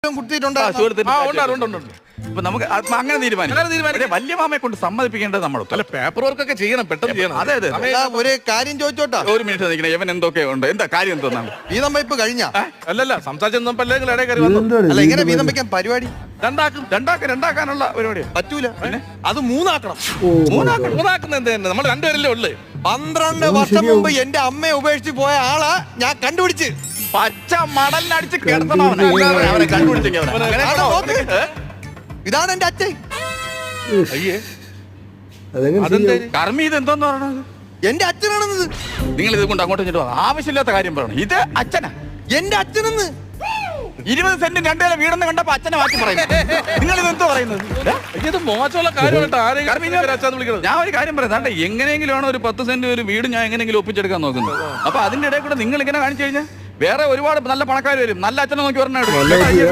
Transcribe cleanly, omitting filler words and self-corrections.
നമുക്ക് അങ്ങനെ തീരുമാനിക്കും. വലിയ മാമയെ കൊണ്ട് സമ്മതിപ്പിക്കേണ്ടത് നമ്മൾ പേപ്പർ വർക്ക് ഒക്കെ ചെയ്യണം, പെട്ടെന്ന് ചെയ്യണം. അതെ അതെ. ഒരു കാര്യം ചോദിച്ചോട്ടാ, ഒരു മിനിറ്റ് നിൽക്കണേ. ഇവൻ എന്തൊക്കെ ഉണ്ട്, എന്താ കാര്യം എന്താണ്? വീതം വയ്പ് കഴിഞ്ഞ അല്ലല്ല, സംസാരിച്ചപ്പല്ലേ ഇടയിൽ കയറി വന്നു. അല്ല, എങ്ങനെ വീതം വയ്ക്കാൻ പരിപാടി? രണ്ടാക്കാനുള്ള പരിപാടി പറ്റൂല, അത് മൂന്നാക്കണം. മൂന്നാക്കുന്ന എന്ത് തന്നെ, നമ്മൾ രണ്ടുപേരല്ലേ ഉള്ളു. 12 വർഷം മുമ്പ് എന്റെ അമ്മയെ ഉപേക്ഷിച്ച് പോയ ആളാ ഞാൻ കണ്ടുപിടിച്ച് പച്ച മടലിനടിച്ച് കിടത്തണം അവനെ കണ്ടുപിടിച്ചെങ്കിൽ. ഇതാണ് എന്റെ അച്ഛൻ. അയ്യേ, കർമ്മി ഇത് എന്തോന്ന് പറയണത്? എന്റെ അച്ഛനാണെന്നത്. നിങ്ങൾ ഇത് കൊണ്ട് അങ്ങോട്ട് ഇങ്ങോട്ട് ആവശ്യമില്ലാത്ത കാര്യം പറയണം. ഇത് അച്ഛനാ, എന്റെ അച്ഛനെന്ന്. 20 സെന്റും 2 നില വീടെന്ന് കണ്ടപ്പോ അച്ഛനെ മാറ്റി പറയുന്നത്. നിങ്ങൾ ഇത് എന്തോ പറയുന്നത്? ഇത് മോശമുള്ള കാര്യമായിട്ട് ഞാൻ ഒരു കാര്യം പറയാം. എങ്ങനെയെങ്കിലും ആണ് ഒരു 10 സെന്റ് ഒരു വീട് ഞാൻ എങ്ങനെയെങ്കിലും ഒപ്പിച്ചെടുക്കാൻ നോക്കുന്നത്. അപ്പൊ അതിന്റെ ഇടയിൽ കൂടെ നിങ്ങൾ ഇങ്ങനെ കാണിച്ചു കഴിഞ്ഞാൽ വേറെ ഒരുപാട് നല്ല പണക്കാർ വരും. നല്ല അച്ഛനെ നോക്കി പറഞ്ഞാൽ